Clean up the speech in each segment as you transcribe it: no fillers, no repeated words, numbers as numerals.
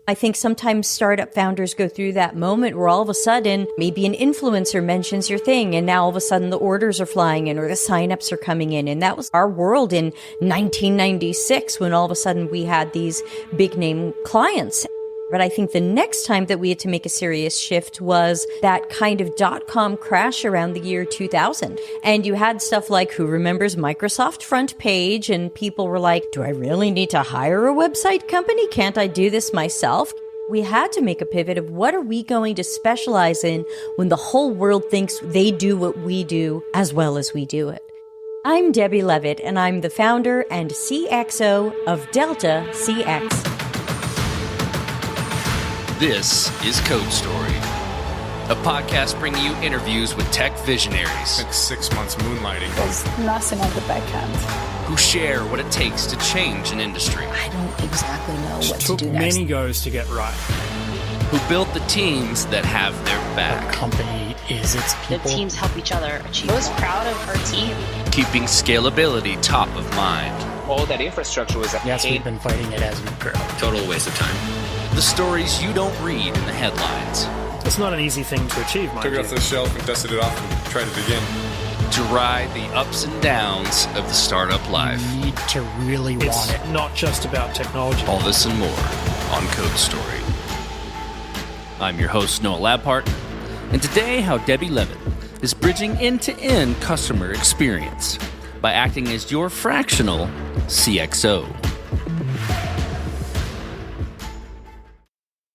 I think sometimes startup founders go through that moment where all of a sudden, maybe an influencer mentions your thing, and now all of a sudden the orders are flying in or the signups are coming in. And that was our world in 1996 when all of a sudden we had these big name clients. But I think the next time that we had to make a serious shift was that kind of dot-com crash around the year 2000. And you had stuff like, who remembers Microsoft Front Page? And people were like, do I really need to hire a website company? Can't I do this myself? We had to make a pivot of what are we going to specialize in when the whole world thinks they do what we do as well as we do it. I'm Debbie Levitt, and I'm the founder and CXO of Delta CX. This is Code Story, a podcast bringing you interviews with tech visionaries. Like 6 months moonlighting. There's nothing at the back end. Who share what it takes to change an industry. I don't exactly know what to do took next. many goes to get right. Who build the teams that have their back. The company is its people. The teams help each other achieve. I was proud of our team. Keeping scalability top of mind. All that infrastructure was Yes, we've been fighting it as we grow. Total waste of time. The stories you don't read in the headlines. It's not an easy thing to achieve, mind Took it you. off the shelf and dusted it off and tried it again. To ride the ups and downs of the startup life. You need to really It's want it. not just about technology. All this and more on Code Story. I'm your host, Noah Labhart, and today how Debbie Levitt is bridging end-to-end customer experience by acting as your fractional CXO.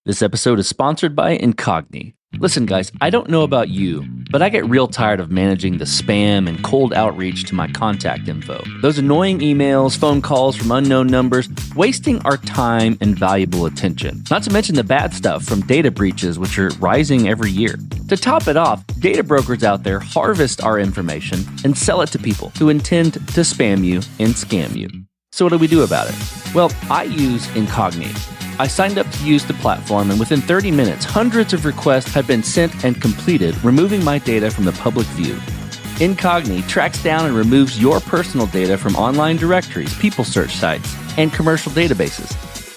This episode is sponsored by Incogni. Listen, guys, I don't know about you, but I get real tired of managing the spam and cold outreach to my contact info. Those annoying emails, phone calls from unknown numbers, wasting our time and valuable attention. Not to mention the bad stuff from data breaches, which are rising every year. To top it off, data brokers out there harvest our information and sell it to people who intend to spam you and scam you. So what do we do about it? Well, I use Incogni. I signed up to use the platform, and within 30 minutes, hundreds of requests had been sent and completed, removing my data from the public view. Incogni tracks down and removes your personal data from online directories, people search sites, and commercial databases.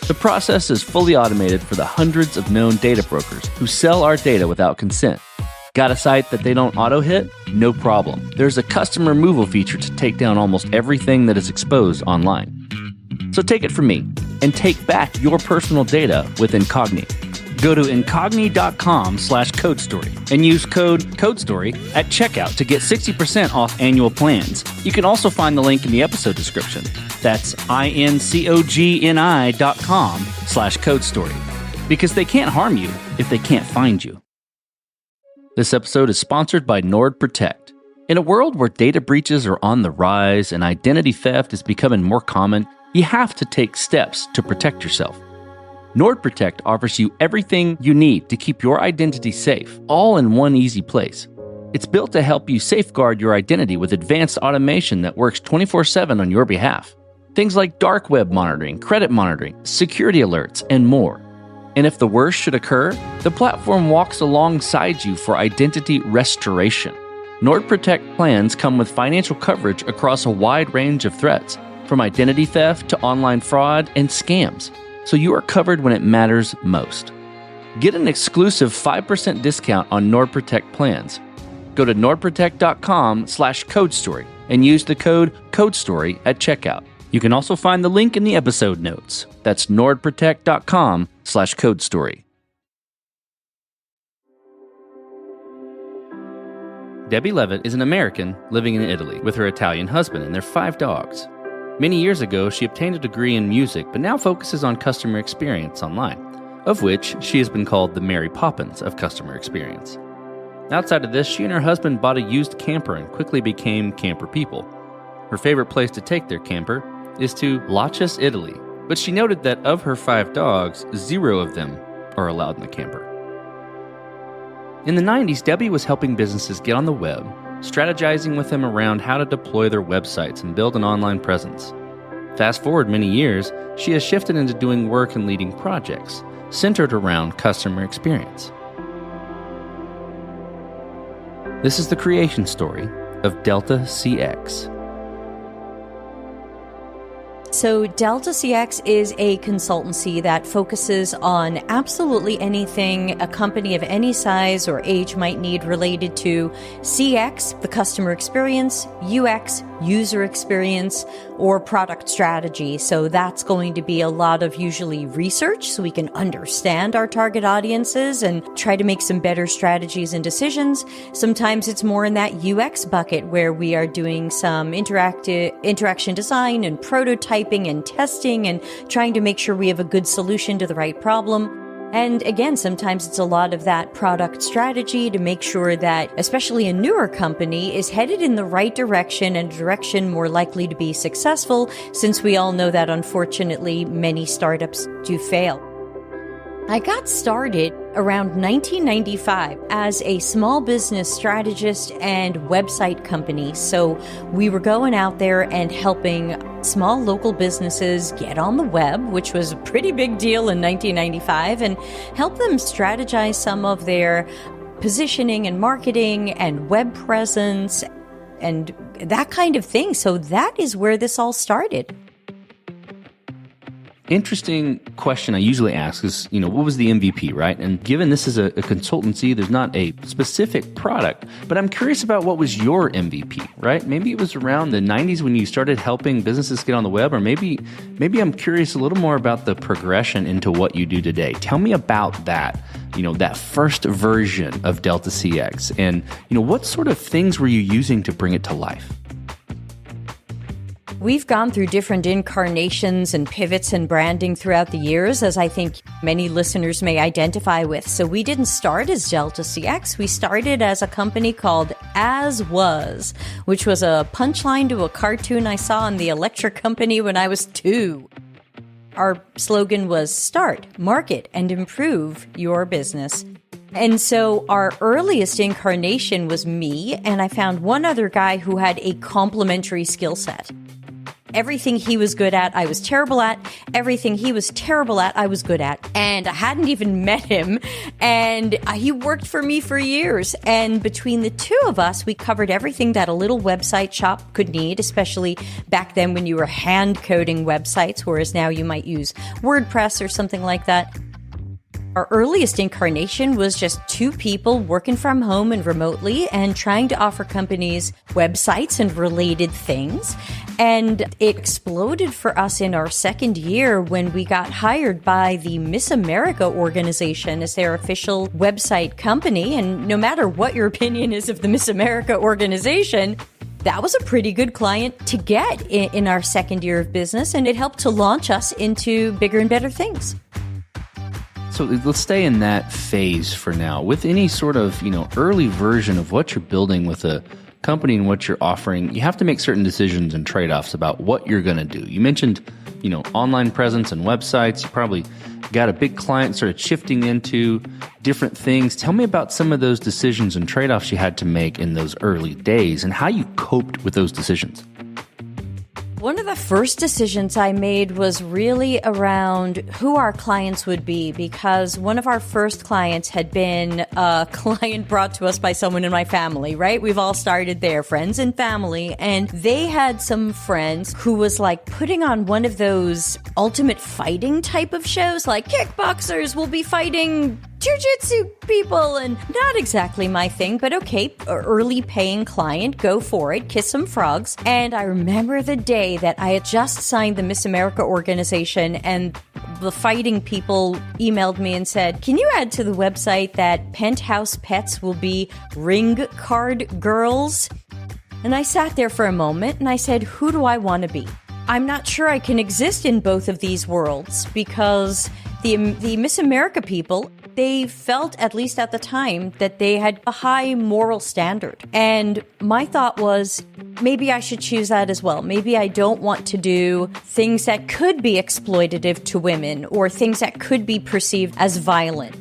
The process is fully automated for the hundreds of known data brokers who sell our data without consent. Got a site that they don't auto-hit? No problem. There's a custom removal feature to take down almost everything that is exposed online. So take it from me and take back your personal data with Incogni. Go to incogni.com/codestory and use code CODESTORY at checkout to get 60% off annual plans. You can also find the link in the episode description. That's incogni.com/codestory, because they can't harm you if they can't find you. This episode is sponsored by NordProtect. In a world where data breaches are on the rise and identity theft is becoming more common, you have to take steps to protect yourself. NordProtect offers you everything you need to keep your identity safe, all in one easy place. It's built to help you safeguard your identity with advanced automation that works 24/7 on your behalf. Things like dark web monitoring, credit monitoring, security alerts, and more. And if the worst should occur, the platform walks alongside you for identity restoration. NordProtect plans come with financial coverage across a wide range of threats, from identity theft to online fraud and scams, so you are covered when it matters most. Get an exclusive 5% discount on NordProtect plans. Go to nordprotect.com/codestory and use the code CODESTORY at checkout. You can also find the link in the episode notes. That's nordprotect.com/codestory. Debbie Levitt is an American living in Italy with her Italian husband and their 5 dogs. Many years ago, she obtained a degree in music, but now focuses on customer experience online, of which she has been called the Mary Poppins of customer experience. Outside of this, she and her husband bought a used camper and quickly became camper people. Her favorite place to take their camper is to Lachus, Italy, but she noted that of her 5 dogs, 0 of them are allowed in the camper. In the 90s, Debbie was helping businesses get on the web, strategizing with them around how to deploy their websites and build an online presence. Fast forward many years, she has shifted into doing work and leading projects centered around customer experience. This is the creation story of Delta CX. So Delta CX is a consultancy that focuses on absolutely anything a company of any size or age might need related to CX, the customer experience, UX, user experience, or product strategy. So that's going to be a lot of usually research so we can understand our target audiences and try to make some better strategies and decisions. Sometimes it's more in that UX bucket where we are doing some interaction design and prototyping and testing and trying to make sure we have a good solution to the right problem. And again, sometimes it's a lot of that product strategy to make sure that, especially a newer company, is headed in the right direction and a direction more likely to be successful, since we all know that unfortunately many startups do fail. I got started around 1995 as a small business strategist and website company. So we were going out there and helping small local businesses get on the web, which was a pretty big deal in 1995, and help them strategize some of their positioning and marketing and web presence and that kind of thing. So that is where this all started. Interesting question I usually ask is, what was the MVP, right? And given this is a consultancy, there's not a specific product, but I'm curious about what was your MVP, right? Maybe it was around the 90s when you started helping businesses get on the web, or maybe I'm curious a little more about the progression into what you do today. Tell me about that, that first version of Delta CX, and, what sort of things were you using to bring it to life? We've gone through different incarnations and pivots in branding throughout the years, as I think many listeners may identify with. So we didn't start as Delta CX. We started as a company called As Was, which was a punchline to a cartoon I saw in the Electric Company when I was 2. Our slogan was start, market, and improve your business. And so our earliest incarnation was me, and I found one other guy who had a complementary skill set. Everything he was good at, I was terrible at. Everything he was terrible at, I was good at. And I hadn't even met him. And he worked for me for years. And between the two of us, we covered everything that a little website shop could need, especially back then when you were hand coding websites, whereas now you might use WordPress or something like that. Our earliest incarnation was just 2 people working from home and remotely and trying to offer companies websites and related things. And it exploded for us in our second year when we got hired by the Miss America organization as their official website company. And no matter what your opinion is of the Miss America organization, that was a pretty good client to get in our second year of business, and it helped to launch us into bigger and better things. So let's stay in that phase for now. With any sort of, early version of what you're building with a company and what you're offering, you have to make certain decisions and trade-offs about what you're going to do. You mentioned, online presence and websites. You probably got a big client sort of shifting into different things. Tell me about some of those decisions and trade-offs you had to make in those early days and how you coped with those decisions. One of the first decisions I made was really around who our clients would be, because one of our first clients had been a client brought to us by someone in my family, right? We've all started there, friends and family, and they had some friends who was like putting on one of those ultimate fighting type of shows, like kickboxers will be fighting jiu-jitsu people, and not exactly my thing, but okay, early paying client, go for it, kiss some frogs. And I remember the day that I had just signed the Miss America organization, and the fighting people emailed me and said, can you add to the website that Penthouse Pets will be ring card girls? And I sat there for a moment and I said, who do I want to be? I'm not sure I can exist in both of these worlds, because the Miss America people, they felt, at least at the time, that they had a high moral standard. And my thought was, maybe I should choose that as well. Maybe I don't want to do things that could be exploitative to women or things that could be perceived as violent.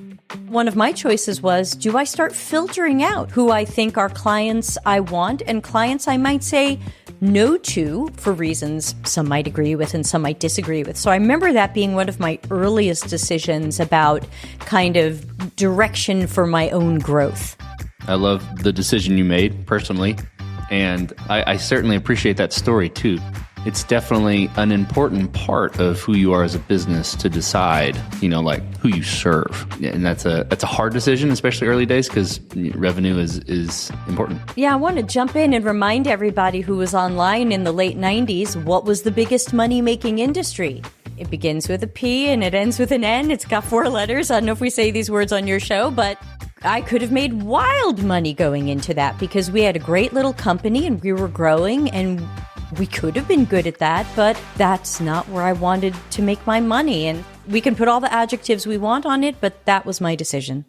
One of my choices was, do I start filtering out who I think are clients I want and clients I might say no to for reasons some might agree with and some might disagree with? So I remember that being one of my earliest decisions about kind of direction for my own growth. I love the decision you made personally, and I certainly appreciate that story too. it's definitely an important part of who you are as a business to decide, like who you serve. And that's a hard decision, especially early days, because revenue is important. Yeah, I want to jump in and remind everybody who was online in the late 90s, what was the biggest money-making industry? It begins with a P and it ends with an N. It's got 4 letters. I don't know if we say these words on your show, but I could have made wild money going into that because we had a great little company and we were growing and we could have been good at that, but that's not where I wanted to make my money. And we can put all the adjectives we want on it, but that was my decision.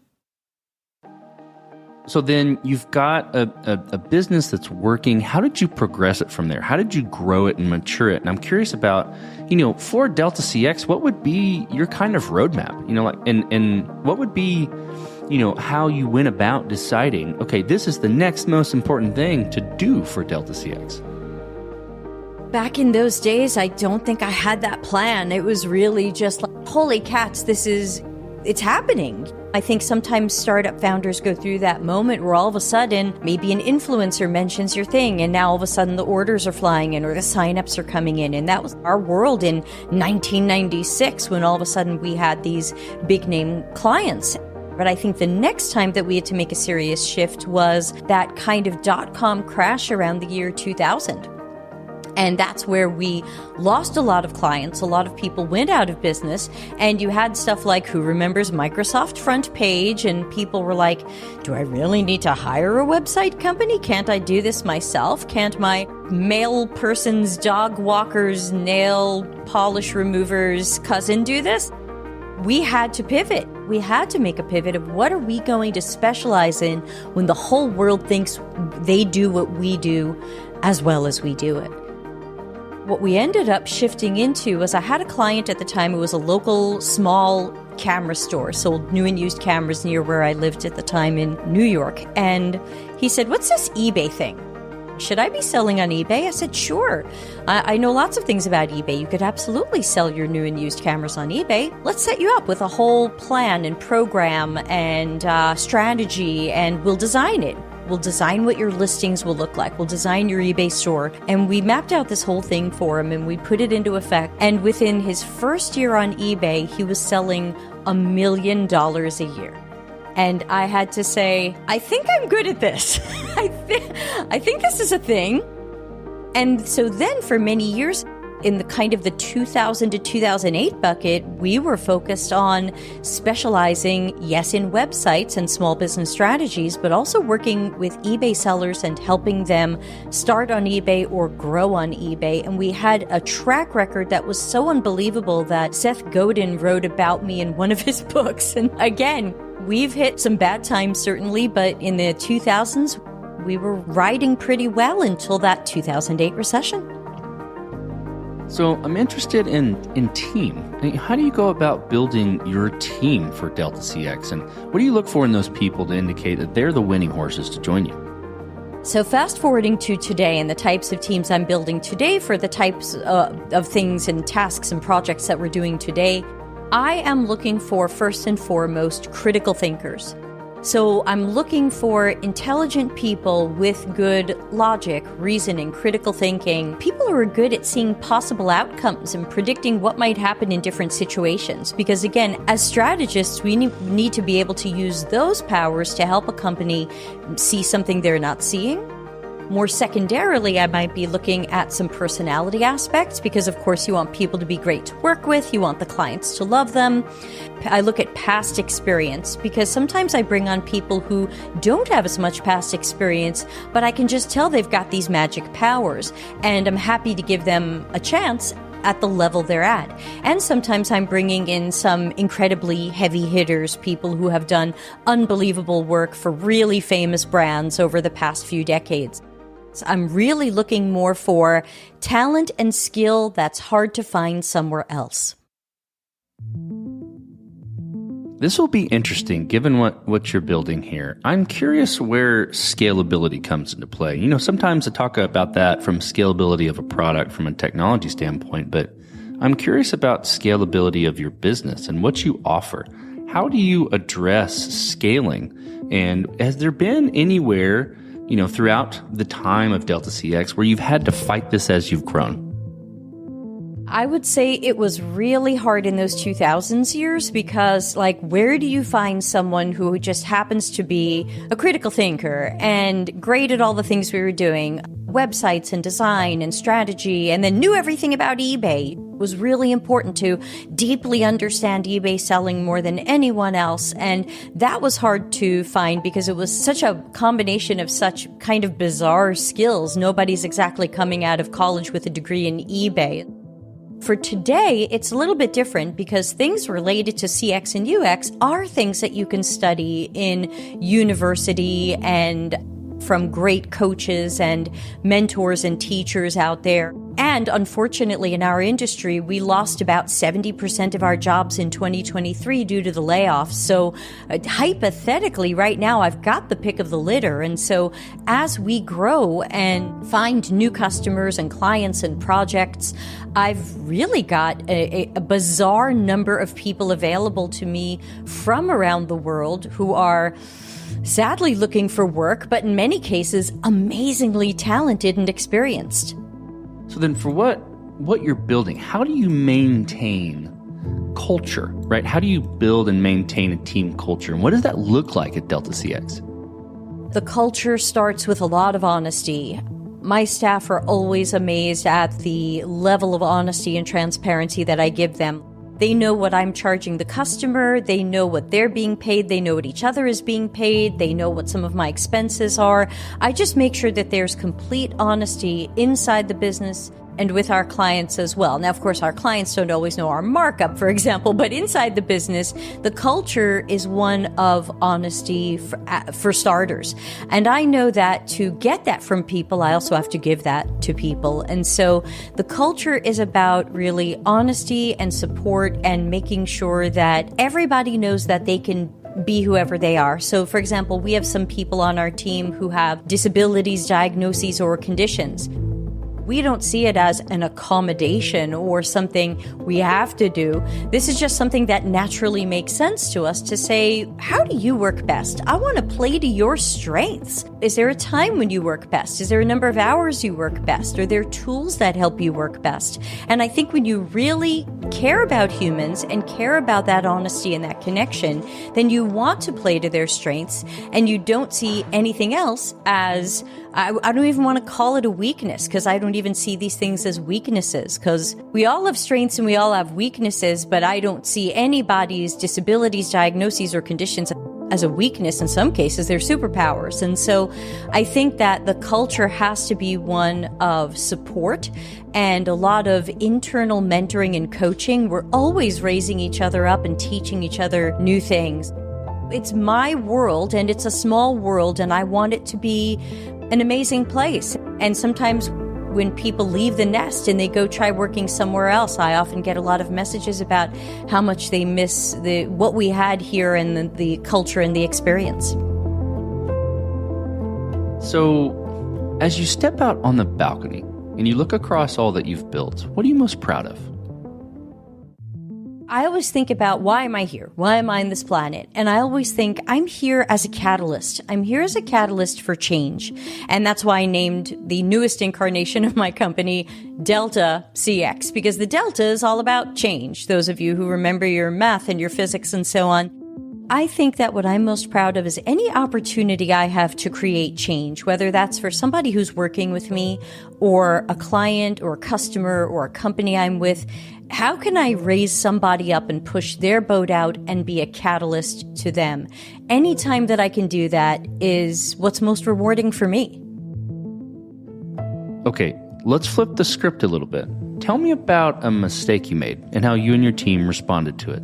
So then you've got a business that's working. How did you progress it from there? How did you grow it and mature it? And I'm curious about, for Delta CX, what would be your kind of roadmap? And what would be, how you went about deciding, okay, this is the next most important thing to do for Delta CX? Back in those days, I don't think I had that plan. It was really just like, holy cats, it's happening. I think sometimes startup founders go through that moment where all of a sudden maybe an influencer mentions your thing and now all of a sudden the orders are flying in or the signups are coming in. And that was our world in 1996 when all of a sudden we had these big name clients. But I think the next time that we had to make a serious shift was that kind of .com crash around the year 2000. And that's where we lost a lot of clients. A lot of people went out of business. And you had stuff like, who remembers Microsoft Front Page? And people were like, do I really need to hire a website company? Can't I do this myself? Can't my male person's dog walker's nail polish remover's cousin do this? We had to pivot. We had to make a pivot of what are we going to specialize in when the whole world thinks they do what we do as well as we do it. What we ended up shifting into was I had a client at the time who was a local small camera store, sold new and used cameras near where I lived at the time in New York. And he said, what's this eBay thing? Should I be selling on eBay? I said, sure. I know lots of things about eBay. You could absolutely sell your new and used cameras on eBay. Let's set you up with a whole plan and program and strategy, and we'll design it. We'll design what your listings will look like. We'll design your eBay store. And we mapped out this whole thing for him and we put it into effect. And within his first year on eBay, he was selling $1 million a year. And I had to say, I think I'm good at this. I think this is a thing. And so then for many years, in the kind of the 2000 to 2008 bucket, we were focused on specializing, yes, in websites and small business strategies, but also working with eBay sellers and helping them start on eBay or grow on eBay. And we had a track record that was so unbelievable that Seth Godin wrote about me in one of his books. And again, we've hit some bad times, certainly, but in the 2000s, we were riding pretty well until that 2008 recession. So I'm interested in team. How do you go about building your team for Delta CX? And what do you look for in those people to indicate that they're the winning horses to join you? So fast forwarding to today and the types of teams I'm building today for the types of things and tasks and projects that we're doing today, I am looking for, first and foremost, critical thinkers. So I'm looking for intelligent people with good logic, reasoning, critical thinking, people who are good at seeing possible outcomes and predicting what might happen in different situations. Because again, as strategists, we need to be able to use those powers to help a company see something they're not seeing. More secondarily, I might be looking at some personality aspects because, of course, you want people to be great to work with. You want the clients to love them. I look at past experience because sometimes I bring on people who don't have as much past experience, but I can just tell they've got these magic powers, and I'm happy to give them a chance at the level they're at. And sometimes I'm bringing in some incredibly heavy hitters, people who have done unbelievable work for really famous brands over the past few decades. I'm really looking more for talent and skill that's hard to find somewhere else. This will be interesting given what you're building here. I'm curious where scalability comes into play. Sometimes I talk about that from scalability of a product from a technology standpoint, but I'm curious about scalability of your business and what you offer. How do you address scaling? And has there been anywhere throughout the time of Delta CX where you've had to fight this as you've grown? I would say it was really hard in those 2000s years because, like, where do you find someone who just happens to be a critical thinker and great at all the things we were doing, websites and design and strategy, and then knew everything about eBay? It was really important to deeply understand eBay selling more than anyone else. And that was hard to find because it was such a combination of such kind of bizarre skills. Nobody's exactly coming out of college with a degree in eBay. For today, it's a little bit different because things related to CX and UX are things that you can study in university and from great coaches and mentors and teachers out there. And unfortunately, in our industry, we lost about 70% of our jobs in 2023 due to the layoffs. So hypothetically, right now, I've got the pick of the litter. And so as we grow and find new customers and clients and projects, I've really got a bizarre number of people available to me from around the world who are sadly looking for work, but in many cases, amazingly talented and experienced. So then for what you're building, how do you maintain culture, right? How do you build and maintain a team culture? And what does that look like at Delta CX? The culture starts with a lot of honesty. My staff are always amazed at the level of honesty and transparency that I give them. They know what I'm charging the customer. They know what they're being paid. They know what each other is being paid. They know what some of my expenses are. I just make sure that there's complete honesty inside the business and with our clients as well. Now, of course, our clients don't always know our markup, for example, but inside the business, the culture is one of honesty for starters. And I know that to get that from people, I also have to give that to people. And so the culture is about really honesty and support and making sure that everybody knows that they can be whoever they are. So, for example, we have some people on our team who have disabilities, diagnoses, or conditions. We don't see it as an accommodation or something we have to do. This is just something that naturally makes sense to us to say, how do you work best? I want to play to your strengths. Is there a time when you work best? Is there a number of hours you work best? Are there tools that help you work best? And I think when you really care about humans and care about that honesty and that connection, then you want to play to their strengths and you don't see anything else as, I don't even want to call it a weakness because I don't even see these things as weaknesses because we all have strengths and we all have weaknesses, but I don't see anybody's disabilities, diagnoses, or conditions as a weakness. In some cases, they're superpowers. And so I think that the culture has to be one of support and a lot of internal mentoring and coaching. We're always raising each other up and teaching each other new things. It's my world and it's a small world and I want it to be an amazing place. And sometimes when people leave the nest and they go try working somewhere else, I often get a lot of messages about how much they miss what we had here and the culture and the experience. So, as you step out on the balcony and you look across all that you've built, what are you most proud of? I always think about, why am I here? Why am I on this planet? And I always think I'm here as a catalyst. I'm here as a catalyst for change. And that's why I named the newest incarnation of my company Delta CX, because the Delta is all about change. Those of you who remember your math and your physics and so on. I think that what I'm most proud of is any opportunity I have to create change, whether that's for somebody who's working with me or a client or a customer or a company I'm with. How can I raise somebody up and push their boat out and be a catalyst to them? Anytime that I can do that is what's most rewarding for me. Okay, let's flip the script a little bit. Tell me about a mistake you made and how you and your team responded to it.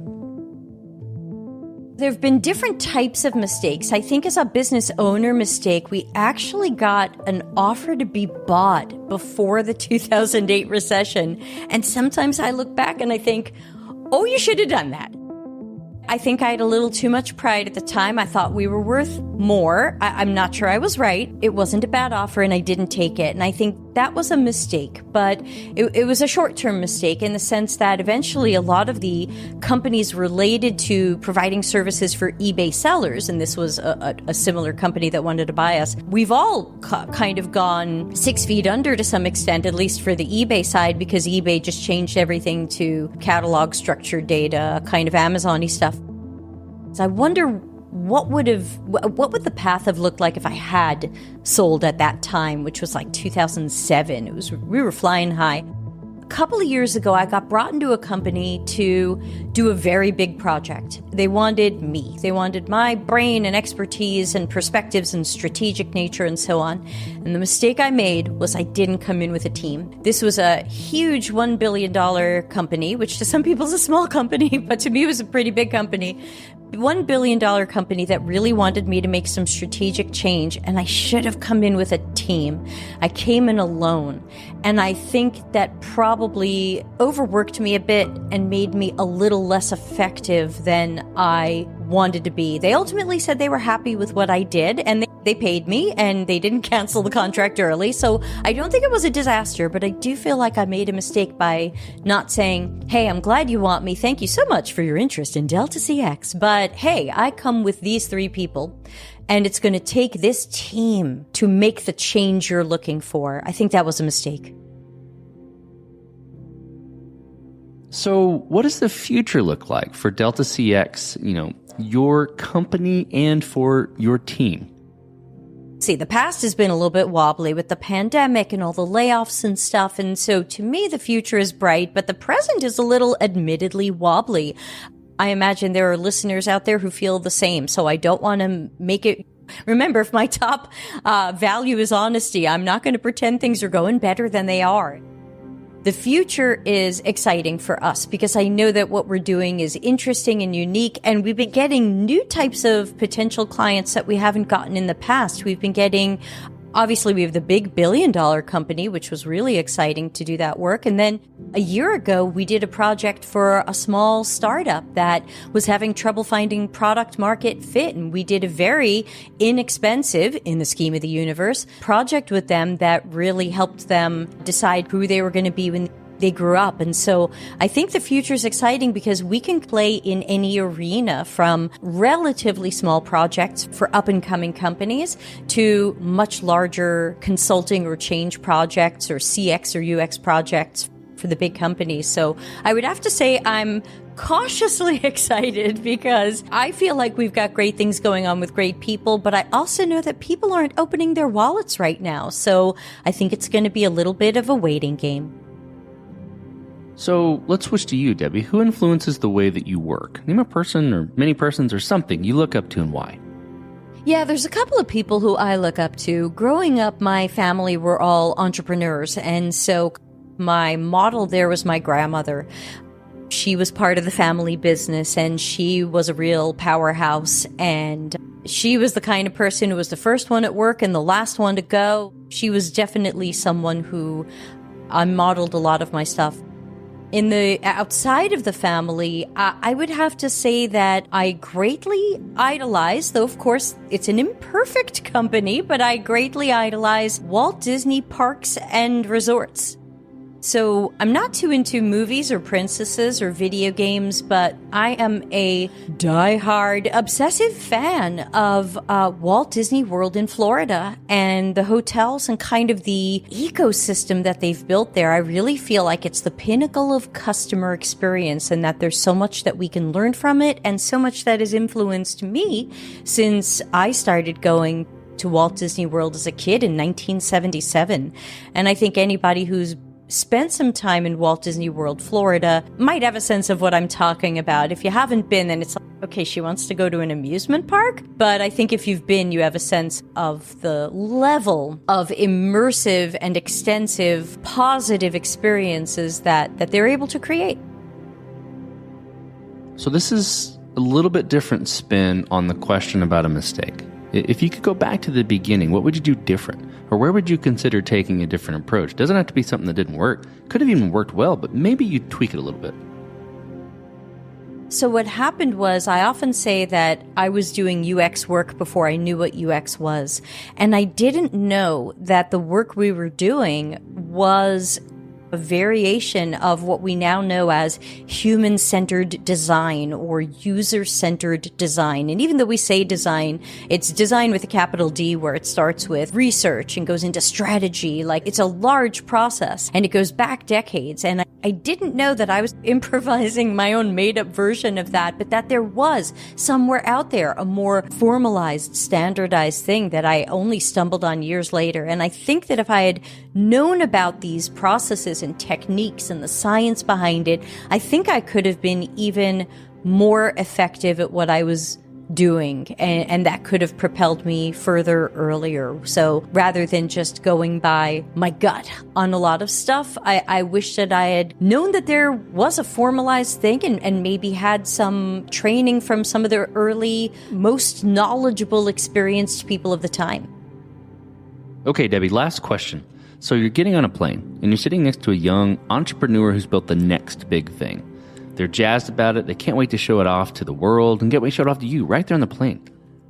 There have been different types of mistakes. I think as a business owner mistake, we actually got an offer to be bought before the 2008 recession. And sometimes I look back and I think, oh, you should have done that. I think I had a little too much pride at the time. I thought we were worth more. I'm not sure I was right. It wasn't a bad offer and I didn't take it. And I think that was a mistake, but it was a short-term mistake in the sense that eventually a lot of the companies related to providing services for eBay sellers, and this was a similar company that wanted to buy us, we've all kind of gone 6 feet under to some extent, at least for the eBay side, because eBay just changed everything to catalog structured data, kind of Amazon-y stuff. So I wonder what would the path have looked like if I had sold at that time, which was like 2007. We were flying high. A couple of years ago, I got brought into a company to do a very big project. They wanted me. They wanted my brain and expertise and perspectives and strategic nature and so on. And the mistake I made was I didn't come in with a team. This was a huge $1 billion company, which to some people is a small company, but to me it was a pretty big company. $1 billion company that really wanted me to make some strategic change, and I should have come in with a team. I came in alone, and I think that probably overworked me a bit and made me a little less effective than I wanted to be. They ultimately said they were happy with what I did, and they paid me, and they didn't cancel the contract early, so I don't think it was a disaster, but I do feel like I made a mistake by not saying, hey, I'm glad you want me. Thank you so much for your interest in Delta CX, but hey, I come with these 3 people, and it's going to take this team to make the change you're looking for. I think that was a mistake. So what does the future look like for Delta CX, your company and for your team? See, the past has been a little bit wobbly with the pandemic and all the layoffs and stuff. And so to me, the future is bright, but the present is a little admittedly wobbly. I imagine there are listeners out there who feel the same. So I don't want to make it. Remember, if my top value is honesty, I'm not going to pretend things are going better than they are. The future is exciting for us because I know that what we're doing is interesting and unique, and we've been getting new types of potential clients that we haven't gotten in the past. We've been getting, obviously, we have the big $1 billion company, which was really exciting to do that work. And then a year ago, we did a project for a small startup that was having trouble finding product market fit. And we did a very inexpensive, in the scheme of the universe, project with them that really helped them decide who they were going to be when they grew up. And so I think the future is exciting because we can play in any arena, from relatively small projects for up and coming companies to much larger consulting or change projects or CX or UX projects for the big companies. So I would have to say I'm cautiously excited because I feel like we've got great things going on with great people, but I also know that people aren't opening their wallets right now. So I think it's going to be a little bit of a waiting game. So let's switch to you, Debbie. Who influences the way that you work? Name a person or many persons or something you look up to and why. Yeah, there's a couple of people who I look up to. Growing up, my family were all entrepreneurs, and so my model there was my grandmother. She was part of the family business, and she was a real powerhouse, and she was the kind of person who was the first one at work and the last one to go. She was definitely someone who I modeled a lot of my stuff. In the outside of the family, I would have to say that I greatly idolize, though of course it's an imperfect company, but I greatly idolize Walt Disney Parks and Resorts. So I'm not too into movies or princesses or video games, but I am a diehard, obsessive fan of Walt Disney World in Florida and the hotels and kind of the ecosystem that they've built there. I really feel like it's the pinnacle of customer experience and that there's so much that we can learn from it and so much that has influenced me since I started going to Walt Disney World as a kid in 1977. And I think anybody who's spent some time in Walt Disney World, Florida, might have a sense of what I'm talking about. If you haven't been, then it's like, okay, she wants to go to an amusement park. But I think if you've been, you have a sense of the level of immersive and extensive positive experiences that they're able to create. So this is a little bit different spin on the question about a mistake. If you could go back to the beginning, what would you do different? Or where would you consider taking a different approach? Doesn't have to be something that didn't work. Could have even worked well, but maybe you tweak it a little bit. So what happened was, I often say that I was doing UX work before I knew what UX was. And I didn't know that the work we were doing was a variation of what we now know as human-centered design or user-centered design. And even though we say design, it's design with a capital D, where it starts with research and goes into strategy. Like, it's a large process and it goes back decades. And I didn't know that I was improvising my own made-up version of that, but that there was somewhere out there a more formalized, standardized thing that I only stumbled on years later. And I think that if I had known about these processes and techniques and the science behind it, I think I could have been even more effective at what I was doing, and that could have propelled me further earlier. So rather than just going by my gut on a lot of stuff, I wish that I had known that there was a formalized thing and maybe had some training from some of the early, most knowledgeable, experienced people of the time. Okay, Debbie, last question. So you're getting on a plane and you're sitting next to a young entrepreneur who's built the next big thing. They're jazzed about it. They can't wait to show it off to the world and can't wait to show it off to you right there on the plane.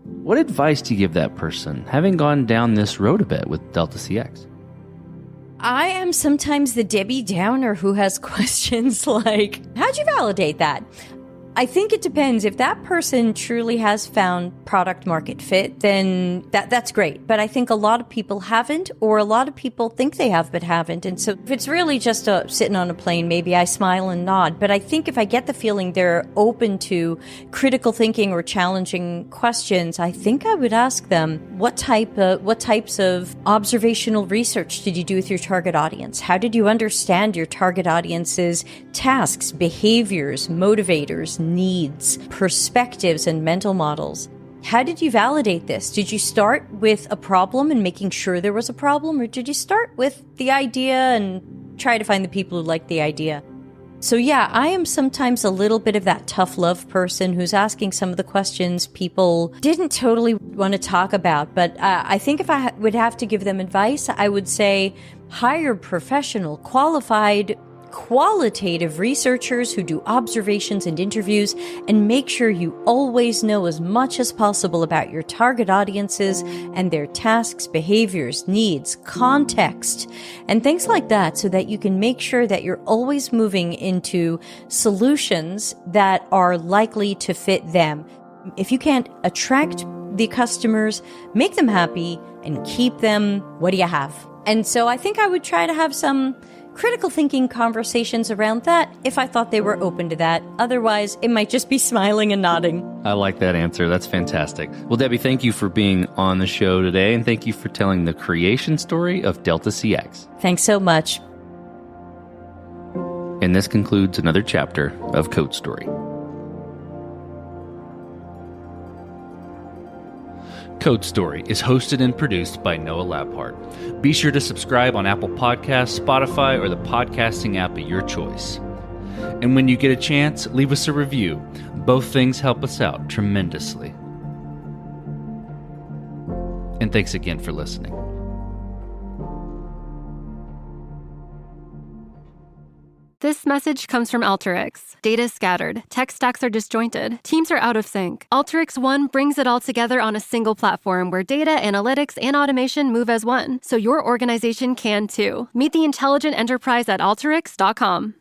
What advice do you give that person, having gone down this road a bit with Delta CX? I am sometimes the Debbie Downer who has questions like, how'd you validate that? I think it depends. If that person truly has found product market fit, then that's great. But I think a lot of people haven't, or a lot of people think they have but haven't. And so if it's really just sitting on a plane, maybe I smile and nod. But I think if I get the feeling they're open to critical thinking or challenging questions, I think I would ask them, what types of observational research did you do with your target audience? How did you understand your target audience's tasks, behaviors, motivators, needs, perspectives, and mental models? How did you validate this? Did you start with a problem and making sure there was a problem, or did you start with the idea and try to find the people who like the idea? So yeah, I am sometimes a little bit of that tough love person who's asking some of the questions people didn't totally want to talk about. But I think if I would have to give them advice, I would say hire professional, qualitative researchers who do observations and interviews, and make sure you always know as much as possible about your target audiences and their tasks, behaviors, needs, context, and things like that, so that you can make sure that you're always moving into solutions that are likely to fit them. If you can't attract the customers, make them happy, and keep them, what do you have? And so I think I would try to have some critical thinking conversations around that if I thought they were open to that. Otherwise, it might just be smiling and nodding. I like that answer. That's fantastic. Well, Debbie, thank you for being on the show today, and thank you for telling the creation story of Delta CX. Thanks so much. And this concludes another chapter of Code Story. Code Story is hosted and produced by Noah Labhart. Be sure to subscribe on Apple Podcasts, Spotify, or the podcasting app of your choice. And when you get a chance, leave us a review. Both things help us out tremendously. And thanks again for listening. This message comes from Alteryx. Data is scattered. Tech stacks are disjointed. Teams are out of sync. Alteryx One brings it all together on a single platform where data, analytics, and automation move as one, so your organization can too. Meet the intelligent enterprise at Alteryx.com.